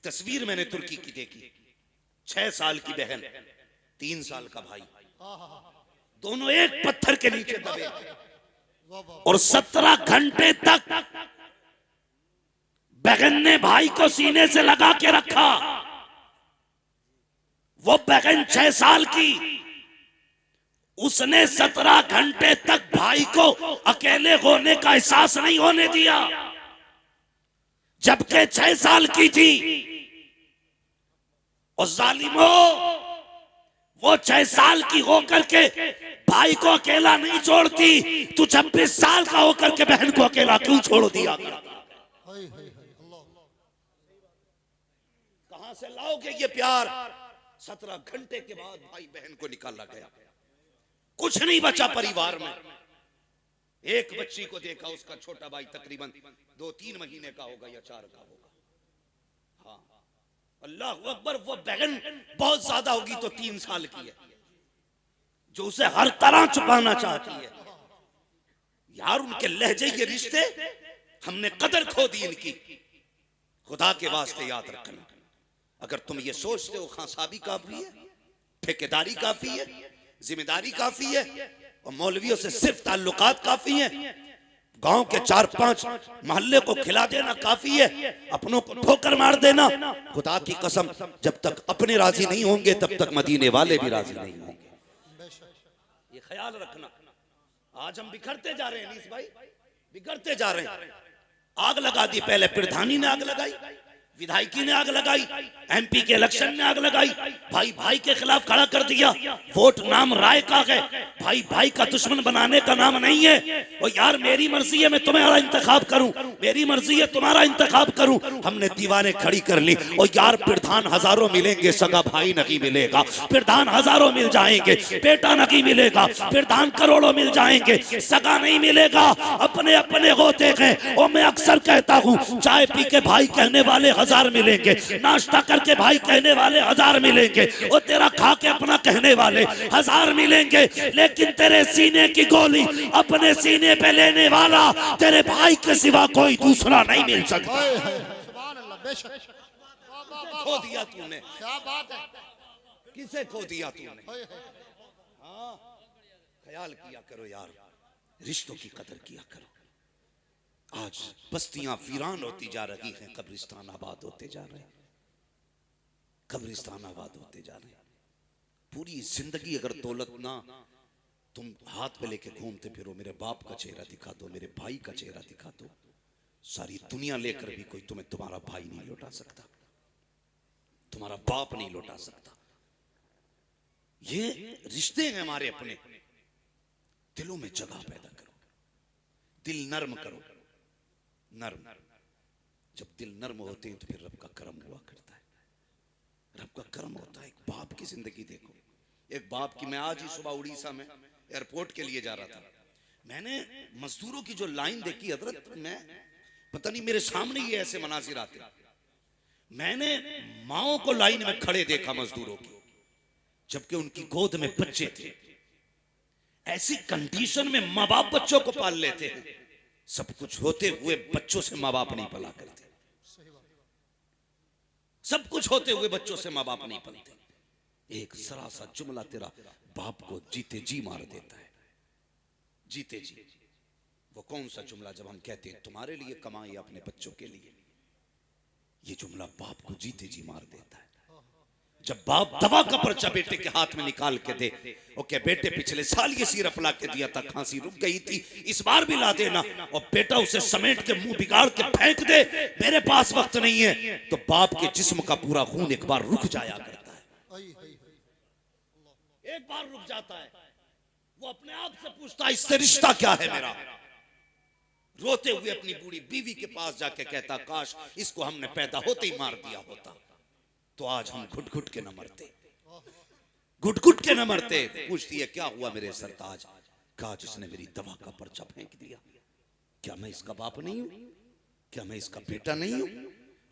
तस्वीर मैंने तुर्की की देखी, 6 साल की बहन, 3 साल का भाई, दोनों एक पत्थर के नीचे दबे और 17 घंटे तक बहन ने भाई को सीने से लगा के रखा। वो बहन 6 साल की, उसने 17 घंटे तक भाई को अकेले होने का एहसास नहीं होने दिया, जबकि 6 साल की थी। और जालिमो, वो 6 साल की होकर के भाई को अकेला नहीं छोड़ती, तू 26 साल का होकर के बहन को अकेला क्यों छोड़ दिया? कहां से लाओगे ये प्यार? 17 घंटे के बाद भाई बहन को निकाला गया, कुछ नहीं बचा परिवार में। एक बच्ची को देखा, उसका छोटा भाई तकरीबन 2-3 महीने का होगा या 4 का होगा। हाँ, अल्लाह अकबर, वो बहन बहुत ज्यादा होगी तो 3 साल की है, जो उसे हर तरह छुपाना चाहती है। यार उनके लहजे के रिश्ते, हमने कदर खो दी इनकी। खुदा के वास्ते याद रखना, अगर तुम ये सोचते हो खांसाबी काफी है, ठेकेदारी काफी है, जिम्मेदारी काफी है और मौलवियों से सिर्फ ताल्लुकात काफी है, गांव के 4-5 मोहल्ले को खिला देना काफी है, अपनों को ठोकर मार देना, खुदा की कसम जब तक अपने राजी नहीं होंगे तब तक मदीने वाले भी राजी नहीं होंगे। ये ख्याल रखना। आज हम बिखरते जा रहे हैं नीस भाई, बिगड़ते जा रहे हैं। आग लगा दी, पहले प्रधानी ने आग लगाई, विधायकी ने आग लगाई, एमपी के इलेक्शन ने आग लगाई, भाई भाई के खिलाफ खड़ा कर दिया। वोट नाम राय का है, भाई भाई का दुश्मन बनाने का नाम नहीं है। और यार मेरी मर्जी है मैं तुम्हारा इंतखाब करूं, मेरी मर्जी है तुम्हारा इंतखाब करूं। हमने दीवारें खड़ी कर ली। और यार प्रधान हजारों मिलेंगे, सगा भाई नहीं मिलेगा। प्रधान हजारों मिल जाएंगे, बेटा नहीं मिलेगा। प्रधान करोड़ों मिल जाएंगे, सगा नहीं मिलेगा। अपने अपने होते हैं। और मैं अक्सर कहता हूं, चाय पी के भाई कहने वाले 1000 मिलेंगे, नाश्ता करके भाई कहने वाले 1000 मिलेंगे, और तेरा खा के अपना कहने वाले 1000 मिलेंगे, लेकिन तेरे सीने की गोली अपने सीने पे लेने वाला तेरे भाई के सिवा कोई दूसरा नहीं मिल सकता। खो दिया तूने, क्या बात है, किसे खो दिया तूने? हाँ, ख्याल किया करो यार, रिश्तों की कदर किया करो। आज बस्तियां वीरान होती जा रही हैं, कब्रिस्तान आबाद होते जा रहे हैं, कब्रिस्तान आबाद होते जा रहे हैं। पूरी जिंदगी अगर दौलत ना तुम हाथ में लेके घूमते फिरो, मेरे बाप का चेहरा दिखा दो, मेरे भाई का चेहरा दिखा दो, सारी दुनिया लेकर भी कोई तुम्हें तुम्हारा भाई नहीं लौटा सकता, तुम्हारा बाप नहीं लौटा सकता। ये रिश्ते हैं हमारे अपने। दिलों में जगह पैदा करो, दिल नर्म करो। नर्म, जब दिल नर्म होते हैं तो फिर रब का करम हुआ करता है, रब का करम होता है। एक बाप की जिंदगी देखो, एक बाप की, मैं आज ही सुबह उड़ीसा में एयरपोर्ट के लिए जा रहा था, मैंने मजदूरों की जो लाइन देखी हजरत, मैं पता नहीं मेरे सामने ही ऐसे मनाजिर आते। मैंने माओ को लाइन में खड़े देखा मजदूरों की, जबकि उनकी गोद में बच्चे थे। ऐसी कंडीशन में माँ बाप बच्चों को पाल लेते हैं। सब कुछ होते हुए बच्चों से माँ बाप नहीं पला करते, सब कुछ होते हुए बच्चों से माँ बाप नहीं पलते। एक जरा सा जुमला तेरा बाप को जीते जी मार देता है, जीते जी। वो कौन सा जुमला जब हम कहते हैं तुम्हारे लिए कमाई अपने बच्चों के लिए, ये जुमला बाप को जीते जी मार देता है। जब बाप दवा का पर्चा बेटे के हाथ में निकाल के दे, ओके बेटे पिछले साल ये सिरप ला के दिया था, खांसी रुक गई थी, इस बार भी ला देना, और बेटा उसे समेट के मुंह बिगाड़ के फेंक दे, मेरे पास वक्त नहीं है, तो बाप के जिस्म का पूरा खून एक बार रुक जाया करता है, एक बार रुक जाता है। वो अपने आप से पूछता है इससे रिश्ता क्या है मेरा। रोते हुए अपनी बूढ़ी बीवी के पास जाके कहता, काश इसको हमने पैदा होते ही मार दिया होता, तो आज हम घुट घुट के न मरते, घुट घुट के न मरते। पूछती है क्या हुआ मेरे सरताज, कहा जिसने मेरी दवा का पर्चा फेंक दिया, क्या मैं इसका बाप नहीं हूं, क्या मैं इसका बेटा नहीं हूं?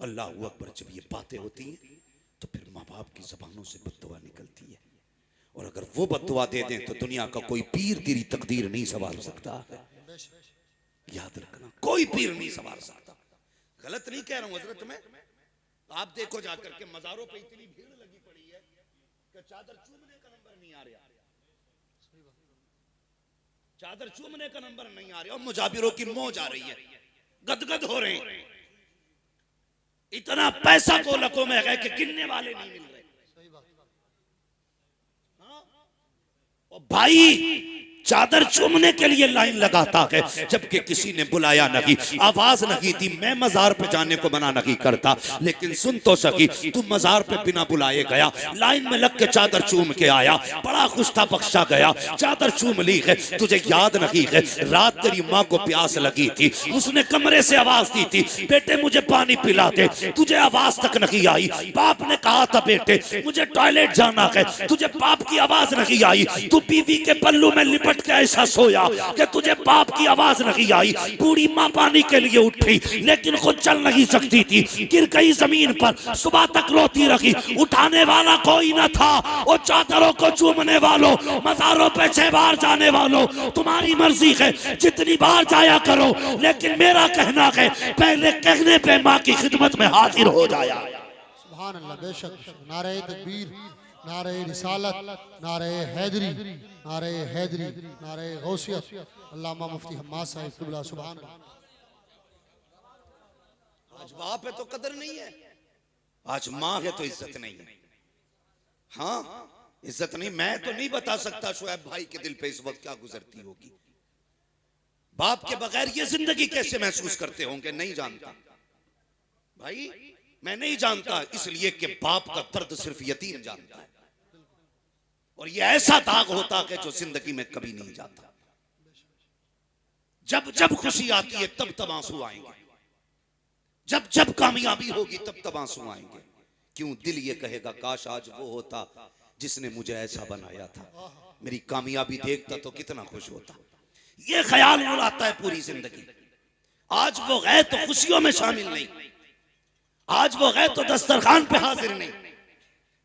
अल्लाह अकबर। जब ये बातें होती हैं तो फिर माँ बाप की जबानों से बद्दुआ निकलती है, और अगर वो बद्दुआ दे दें तो दुनिया का कोई पीर तेरी तकदीर नहीं संभाल सकता है। याद रखना, कोई पीर नहीं संभाल सकता। गलत नहीं कह रहा हूं हजरत, मैं आप देखो जाकर के मजारों पे इतनी भीड़ लगी पड़ी है कि चादर चूमने का नंबर नहीं आ रहा, चादर चूमने का नंबर नहीं आ रहा और मुजाबिरों की मौज आ रही है, गदगद हो रहे हैं। इतना पैसा गोलकों में है कि गिनने वाले नहीं मिल रहे। हाँ? और भाई चादर चूमने के लिए लाइन लगाता है, जबकि किसी ने बुलाया नहीं, आवाज नहीं दी। मैं मजार पे जाने को मना नहीं करता, लेकिन सुन तो सकी, तू मजार पे बिना बुलाए गया, लाइन में लग के चादर चूम के आया, बड़ा खुश था, बख्शा गया, चादर चूम ली है। तुझे याद नहीं है रात तेरी माँ को प्यास लगी थी, उसने कमरे से आवाज दी थी, बेटे मुझे पानी पिला दे, तुझे आवाज तक नहीं आई। बाप ने कहा था बेटे मुझे टॉयलेट जाना है, तुझे बाप की आवाज नहीं आई। तू बीवी के पल्लू में लिपट के ऐसा सोया कि तुझे बाप की आवाज नहीं आई। बूढ़ी मां पानी के लिए उठी, लेकिन खुद चल नहीं सकती थी, गिर गई जमीन पर, सुबह तक रोती रही, उठाने वाला कोई न था। और चादरों को चूमने वालों, मज़ारों पे 6 बार जाने वालों, तुम्हारी मर्जी है जितनी बार जाया करो, लेकिन मेरा कहना है पहले कहने पे मां की खिदमत में हाजिर हो जाया। सुभान अल्लाह, बेशक। नारे तकबीर, नारे रिसालत, नारे हैदरी, नारे हैदरी, नारे गौसियत। अल्लामा मुफ्ती हम्माद साहिब क़िबला। सुभान अल्लाह। आज बाप है तो कदर नहीं है, आज माँ है तो इज्जत नहीं है। हाँ इज्जत नहीं। मैं तो नहीं बता सकता शुएब भाई के दिल पे इस वक्त क्या गुजरती होगी। बाप के बगैर ये जिंदगी कैसे महसूस करते होंगे, नहीं जानता भाई, मैं नहीं जानता। इसलिए कि बाप का दर्द सिर्फ यतीम जानता है, और ये ऐसा दाग होता है जो जिंदगी में कभी नहीं जाता। जब जब खुशी आती है तब तब आंसू आएंगे, जब जब कामयाबी होगी तब तब आंसू आएंगे। क्यों दिल ये कहेगा काश आज वो होता जिसने मुझे ऐसा बनाया था, मेरी कामयाबी देखता तो कितना खुश होता। ये ख्याल उड़ाता है पूरी जिंदगी। आज वो गए तो खुशियों में शामिल नहीं, आज वो गए तो दस्तरखान पे हाजिर नहीं।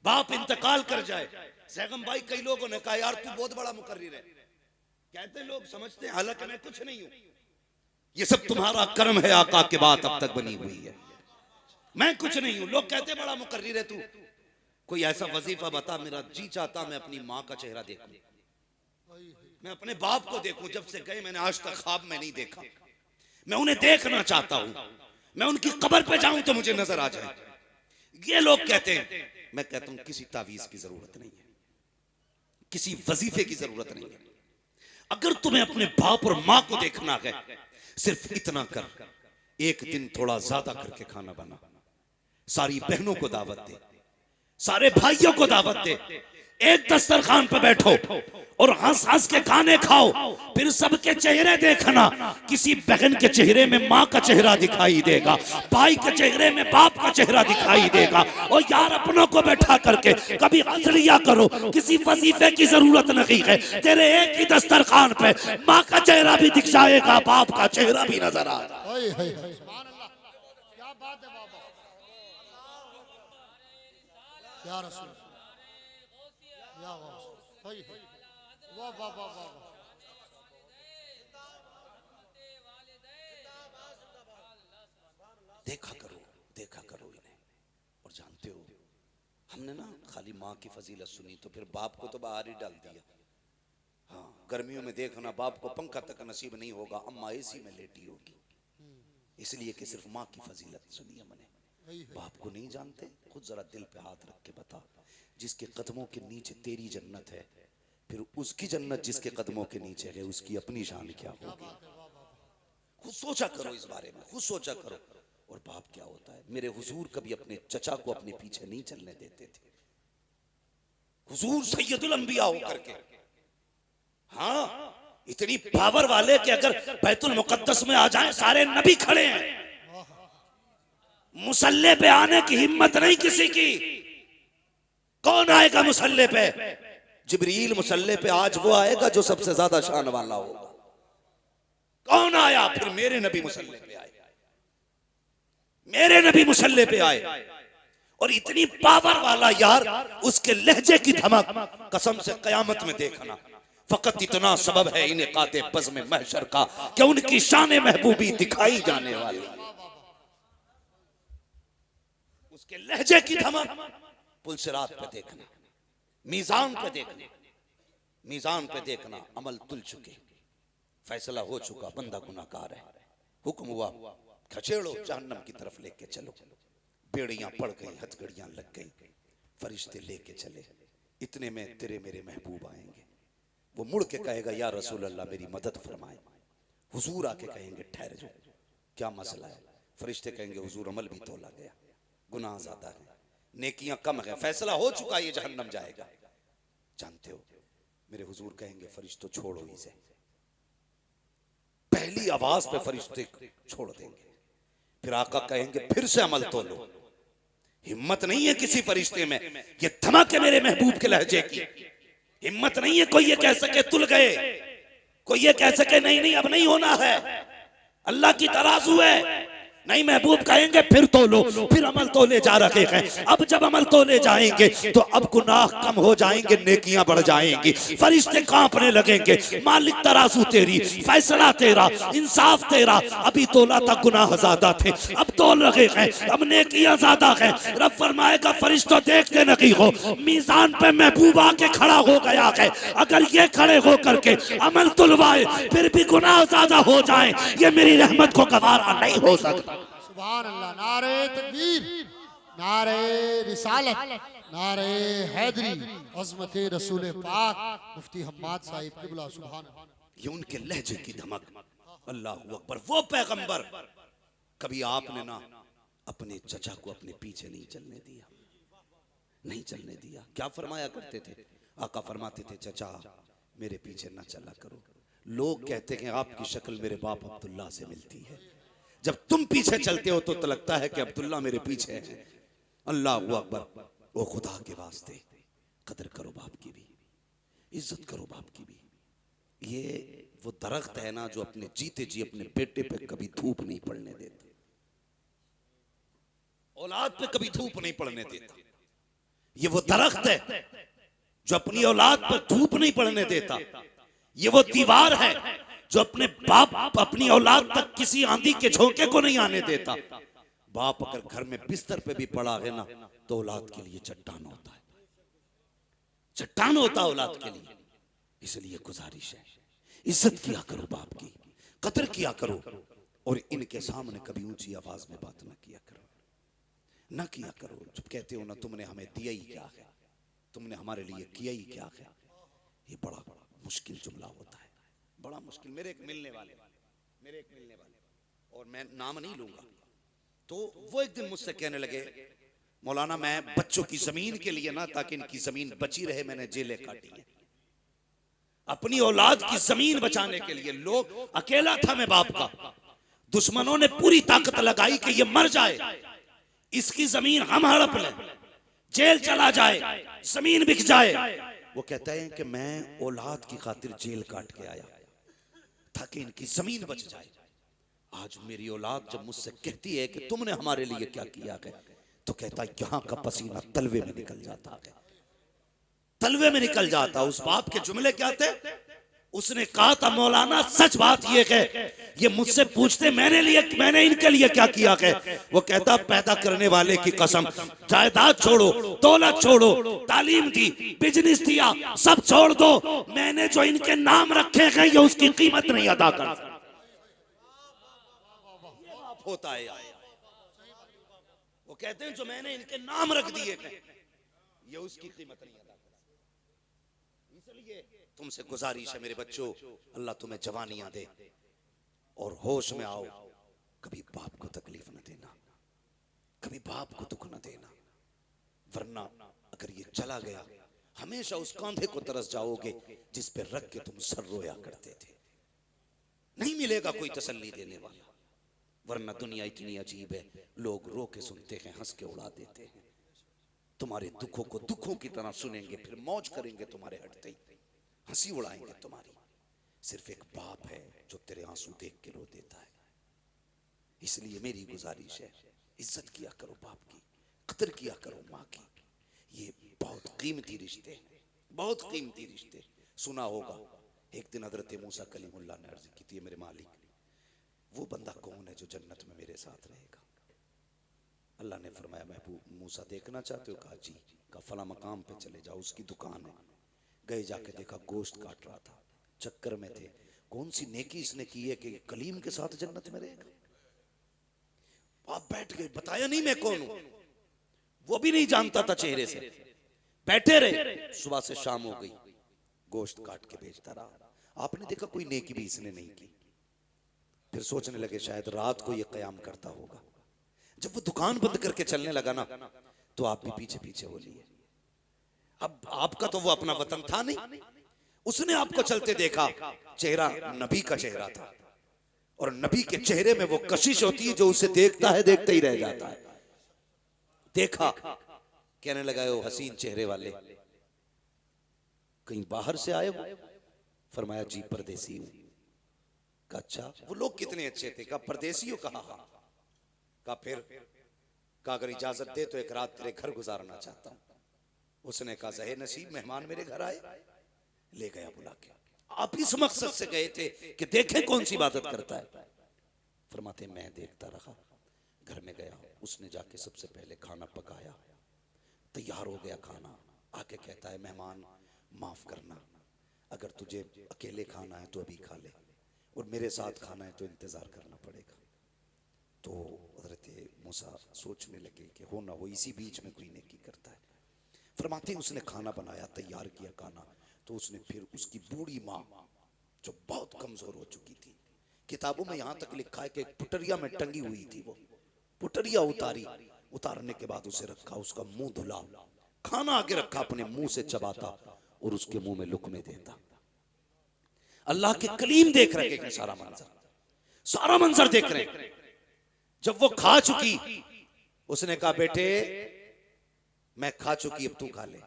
बाप इंतकाल कर जाए, सैगम भाई कई लोगों ने कहा यार तू बहुत बड़ा मुकर्रिर है, कहते लोग समझते हैं, हालांकि मैं कुछ नहीं हूं, ये सब तुम्हारा कर्म है आका के बाद अब तक बनी हुई है, मैं कुछ नहीं हूं। लोग कहते बड़ा मुकर्रिर है तू, कोई ऐसा वजीफा बता, मेरा जी चाहता मैं अपनी माँ का चेहरा देखूं, मैं अपने बाप को देखूं। जब से गए मैंने आज तक ख्वाब में नहीं देखा, मैं उन्हें देखना चाहता हूं, मैं उनकी कब्र पे जाऊं तो मुझे नजर आ जाए। ये लोग कहते हैं, मैं कहता हूं किसी तावीज की जरूरत नहीं है, किसी वजीफे की जरूरत नहीं है। अगर तुम्हें अपने बाप और माँ को देखना है, सिर्फ इतना कर, एक दिन थोड़ा ज्यादा करके खाना बना, सारी बहनों को दावत दे, सारे भाइयों को दावत दे, एक दस्तरखान पर बैठो और हंस हंस के खाने खाओ। फिर सबके चेहरे देखना, किसी बहन के चेहरे में माँ का चेहरा दिखाई देगा, भाई के चेहरे में बाप का चेहरा दिखाई देगा। और यार अपनों को बैठा करके कभी हंस लिया करो, किसी वजीफे की जरूरत नहीं है। तेरे एक ही दस्तरखान पे माँ का चेहरा भी दिख जाएगा, बाप का चेहरा भी नजर आएगा। क्या बात है बाबा, या रसूल, या वाह वाह वाह वाह। देखा करो इन्हें। और जानते हो हमने ना खाली माँ की फजीलत सुनी तो फिर बाप को तो बाहर ही डाल दिया। हाँ गर्मियों में देखना बाप को पंखा तक नसीब नहीं होगा, अम्मा एसी में लेटी होगी, इसलिए कि सिर्फ माँ की फजीलत सुनी हमने। बाप को नहीं जानते? खुद जरा दिल पे हाथ रख के बता, जिसके कदमों के नीचे तेरी जन्नत है, फिर उसकी जन्नत जिसके कदमों के नीचे है, उसकी अपनी शान क्या होगी? खुद सोचा करो इस बारे में, खुद सोचा करो। और बाप क्या होता है? मेरे हुजूर कभी अपने चचा को अपने पीछे नहीं चलने देते थे। हुजूर सैयदुल अंबिया होकर के, हाँ इतनी पावर वाले कि अगर बैतुल मुकद्दस में आ जाएं सारे नबी खड़े हैं, मुसल्ले पे आने की हिम्मत नहीं किसी की। कौन आएगा मुसल्ले पे? जिब्रील मुसल्ले पे आज वो आएगा जो सबसे ज्यादा शान वाला होगा। कौन आया? फिर मेरे नबी मुसल्ले पे आए, मेरे नबी मुसल्ले पे आए। और इतनी पावर वाला यार, उसके लहजे की धमक कसम से कयामत में देखना। फकत इतना सबब है इनेकाते बज़्म महशर का कि उनकी शान महबूबी दिखाई जाने वाली। उसके लहजे की धमक पुलसिरात पे देखना, मीजान पे देखना, मीजान पे देखना, अमल तुल चुके, फैसला हो चुका, बंदा गुनाहगार है, हुक्म हुआ खचेड़ो जहन्नम की तरफ लेके चलो, बेड़ियां पड़ गई, हथकड़ियां लग गई, फरिश्ते लेके चले, इतने में तेरे मेरे महबूब आएंगे। वो मुड़ के कहेगा या रसूल अल्लाह मेरी मदद फरमाए। हुजूर आके कहेंगे ठहर जाओ, क्या मसला है? फरिश्ते कहेंगे हुजूर अमल भी तोला गया, गुनाह ज्यादा है, नेकियां कम है, फैसला हो चुका, ये जहन्नम जाएगा। जानते हो मेरे हुजूर कहेंगे फरिश्तों छोड़ो इसे। पहली आवाज पे फरिश्ते छोड़ देंगे। फिर आका कहेंगे फिर से अमल तोलो। हिम्मत नहीं है किसी फरिश्ते में, ये धमक है मेरे महबूब के लहजे की। हिम्मत नहीं है कोई ये कह सके तुल गए, कोई ये कह सके नहीं नहीं अब नहीं होना है, अल्लाह की तराजू है। नहीं, महबूब कहेंगे फिर तोलो, फिर अमल तोले जा रहे हैं। अब जब अमल तोले जाएंगे तो अब गुनाह कम हो जाएंगे, नेकियां बढ़ जाएंगी। फरिश्ते कांपने लगेंगे, मालिक तराजू तेरी, फैसला तेरा, इंसाफ तेरा। अभी तोला था गुनाह ज्यादा थे, अब तोल रहे हैं, अब नेकियां ज्यादा हैं। रब फरमाएगा फरिश्तों देखते नहीं हो, मीजान पे महबूब आके खड़ा हो गया है। अगर ये खड़े होकर के अमल तुलवाए फिर भी गुनाह ज्यादा हो जाए, ये मेरी रहमत को गवारा नहीं हो सकता। सुभान अल्लाह। नारे तकबीर, नारे रिसालत, नारे हैदरी, अज़मत रसूल पाक मुफ्ती हम्माद साहिब क़िबला। सुभान अल्लाह। ये उनके लहजे की धमक। अल्लाह अकबर। वो पैगंबर, कभी आपने ना अपने चचा को अपने पीछे नहीं चलने दिया, नहीं चलने दिया। क्या फरमाया करते थे? आका फरमाते थे चचा मेरे पीछे ना चला करो, लोग कहते हैं आपकी शक्ल मेरे बाप अब्दुल्ला से मिलती है। जब तुम पीछे चलते हो तो लगता है कि अब्दुल्ला मेरे पीछे है। अल्लाह अकबर। वो खुदा के वास्ते कदर करो बाप की भी, इज्जत करो बाप की भी। ये वो दरख्त है ना जो अपने जीते जी अपने बेटे पे कभी धूप नहीं पड़ने देता, औलाद पे कभी धूप नहीं पड़ने देता। ये वो दरख्त है जो अपनी औलाद पर धूप नहीं पड़ने देता। ये वो दीवार है जो अपने बाप अपनी औलाद तक किसी आंधी के झोंके को नहीं आने देता। बाप अगर घर में बिस्तर पे भी पड़ा है ना तो औलाद के लिए चट्टान होता है, चट्टान होता औलाद के लिए। इसलिए गुजारिश है, इज्जत किया करो बाप की, कदर किया करो, और इनके सामने कभी ऊंची आवाज में बात ना किया करो, ना किया करो। जब कहते हो ना तुमने हमें दिया ही क्या है, तुमने हमारे लिए किया ही क्या है, ये बड़ा मुश्किल जुमला होता है, बड़ा मुश्किल। मेरे एक मिलने वाले, और मैं नाम नहीं लूंगा, तो वो एक दिन मुझसे कहने लगे मौलाना मैं बच्चों की जमीन के लिए ना, ताकि इनकी जमीन बची रहे, मैंने जेलें काटी हैं। अपनी औलाद की जमीन बचाने के लिए। लोग, अकेला था मैं बाप का, दुश्मनों ने पूरी ताकत लगाई कि ये मर जाए, इसकी जमीन हम हड़प लें, जेल चला जाए, जमीन बिक जाए। वो कहता है कि मैं औलाद की खातिर जेल काट के आया ताकि इनकी जमीन बच जाए। आज मेरी औलाद जब मुझसे कहती है कि तुमने हमारे लिए क्या किया है, तो कहता है यहां का पसीना तलवे में निकल जाता है, तलवे में निकल जाता। उस बाप के जुमले क्या थे? उसने कहा था मौलाना सच बात ये है, ये मुझसे पूछते मैंने इनके लिए क्या किया है। वो कहता पैदा करने वाले की कसम, जायदाद छोड़ो, दौलत छोड़ो, तालीम दी, बिजनेस दिया, सब छोड़ दो, मैंने जो इनके नाम रखे हैं ये उसकी कीमत नहीं अदा कर होता है। वो कहते हैं जो मैंने इनके नाम रख दिए हैं ये उसकी कीमत नहीं अदा कर। इसलिए तुमसे गुजारिश है मेरे बच्चों, अल्लाह तुम्हें जवानियां दे और होश में आओ। कभी बाप को तकलीफ न देना, कभी बाप को दुख न देना, वरना अगर ये चला गया हमेशा उस कांधे को तरस जाओगे जिस पे रख के तुम सर रोया करते थे। नहीं मिलेगा कोई तसल्ली देने वाला, वरना दुनिया इतनी अजीब है, लोग रो के सुनते हैं, हंस के उड़ा देते हैं। तुम्हारे दुखों को दुखों की तरह सुनेंगे, फिर मौज करेंगे तुम्हारे हटते ही, हंसी उड़ाएंगे तुम्हारी। सिर्फ एक बाप है जो तेरे आंसू देख के रो देता है। इसलिए मेरी गुजारिश है, इज्जत किया करो बाप की, कदर किया करो माँ की। ये बहुत कीमती रिश्ते हैं, बहुत कीमती रिश्ते। सुना होगा एक दिन हजरत मूसा कलीमुल्लाह ने अर्ज की थी, मेरे मालिक वो बंदा कौन है जो जन्नत में मेरे साथ रहेगा? अल्लाह ने फरमाया महबूब मूसा देखना चाहते हो? कहा जी। कहा फला मकाम पे चले जाओ, उसकी दुकान है। गए, जाके देखा गोश्त काट रहा था, चक्कर में थे कौन सी नेकी इसने की है कि कलीम के साथ जन्नत में रहेगा। आप बैठ गए, बताया नहीं मैं कौन हूं, वो भी नहीं जानता था चेहरे से। बैठे रहे, सुबह से शाम हो गई, गोश्त काट के बेचता रहा। आपने देखा कोई नेकी भी इसने नहीं की। फिर सोचने लगे शायद रात को ये कयाम करता होगा। जब वो दुकान बंद करके चलने लगा ना, तो आप भी पीछे पीछे हो लिए। अब आपका तो वो अपना वतन था नहीं, उसने आपको चलते देखा, चेहरा नबी का चेहरा था, और नबी के चेहरे में वो कशिश होती है जो उसे देखता है देखते ही रह जाता है। देखा, कहने लगा वो हसीन चेहरे वाले, कहीं बाहर से आए हो? फरमाया जी परदेसी हूं। कहा अच्छा, वो लोग कितने अच्छे थे? कहा परदेसी हो? कहा हाँ। कहा फिर? कहा अगर इजाजत दे तो एक रात तेरे घर गुजारना चाहता हूं। उसने कहा ज़हे नसीब, मेहमान मेरे घर आए। ले गया बुला के। आप इस मकसद से गए थे कि देखें कौन सी इबादत करता है? फरमाते मैं देखता रहा। घर में गया, उसने जाके सबसे पहले खाना पकाया, तैयार हो गया खाना। आके कहता है मेहमान माफ करना, अगर तुझे अकेले खाना है तो अभी खा ले, और मेरे साथ खाना है तो इंतजार करना पड़ेगा। तो हज़रत मूसा सोचने लगे कि हो ना हो इसी बीच में कोई नेकी करता है। फरमाते उसने खाना बनाया, तैयार किया खाना, तो उसने फिर उसकी बूढ़ी माँ जो बहुत कमजोर हो चुकी थी, किताबों में यहाँ तक लिखा है कि पुटरिया में टंगी हुई थी, वो पुटरिया उतारी, उतारने के बाद उसे रखा, उसका मुंह धुला, खाना आगे रखा, अपने मुंह से चबाता और उसके मुंह में लुकमे देता। अल्लाह के कलीम देख रहे हैं सारा मंजर देख रहे हैं। जब वो खा चुकी, उसने कहा बेटे मैं खा चुकी, अब तू खा ले।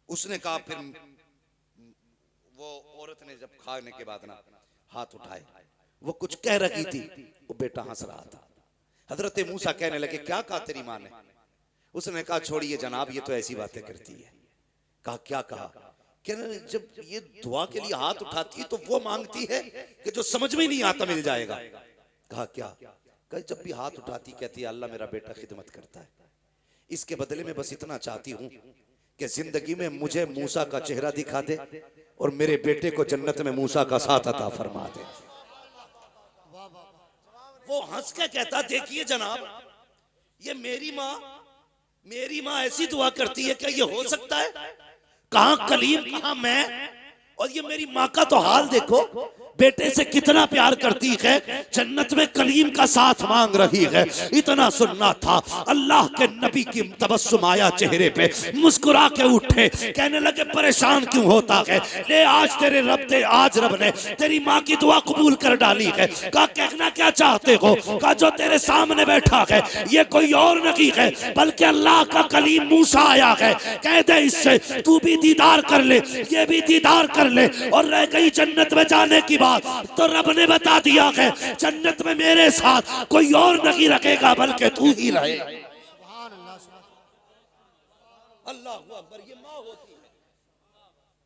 उसने कहा, फिर वो औरत ने जब खाने के बाद ना हाथ उठाए, वो कुछ कह रही थी, वो बेटा हंस रहा था। हजरत मूसा कहने लगे क्या कहा तेरी माँ ने? उसने कहा छोड़िए जनाब, ये तो ऐसी बातें करती है। कहा क्या कहा? कहने जब ये दुआ के लिए हाथ उठाती है तो वो मांगती है कि जो समझ में नहीं आता मिल जाएगा। कहा क्या? कहा जब भी हाथ उठाती कहती है अल्लाह मेरा बेटा खिदमत करता है, इसके बदले में बस इतना चाहती हूं कि जिंदगी में मुझे मूसा का चेहरा दिखा दे और मेरे बेटे को जन्नत में मूसा का साथ अता फरमा दे। वो हंस के कहता देखिए जनाब, ये मेरी माँ ऐसी दुआ करती है, क्या ये हो सकता है? कहां कलीम, कहां मैं, और ये मेरी माँ का तो हाल देखो, बेटे से कितना प्यार करती है, जन्नत में कलीम का साथ मांग रही है। इतना सुनना था, अल्लाह के नबी की तबस्सुम आया चेहरे पे, मुस्कुरा के उठे, कहने लगे परेशान क्यों होता है? ले आज तेरे आज रब ने तेरी माँ की दुआ कबूल कर डाली है। कहा कहना क्या चाहते हो? कहा जो तेरे सामने बैठा है ये कोई और नहीं है बल्कि अल्लाह का कलीम मूसा आया है। कह दे इससे तू भी दीदार कर ले, ये भी दीदार कर ले, और रह गई जन्नत में जाने की बात, तो रब ने बता दिया है जन्नत में मेरे साथ कोई और नहीं रखेगा बल्कि तू ही रहे। अल्लाह अकबर। ये माँ होती है,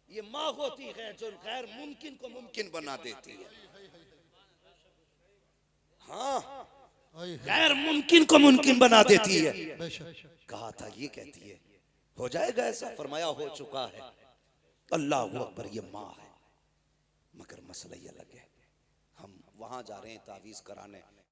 ये माँ होती है जो गैर मुमकिन को मुमकिन बना देती है। हाँ, गैर मुमकिन को मुमकिन बना देती है। कहा था ये कहती है हो जाएगा ऐसा, फरमाया हो चुका है। अल्लाह अकबर। ये माँ है, मगर मसला ये अलग है। हम वहां जा रहे हैं तावीज़ कराने,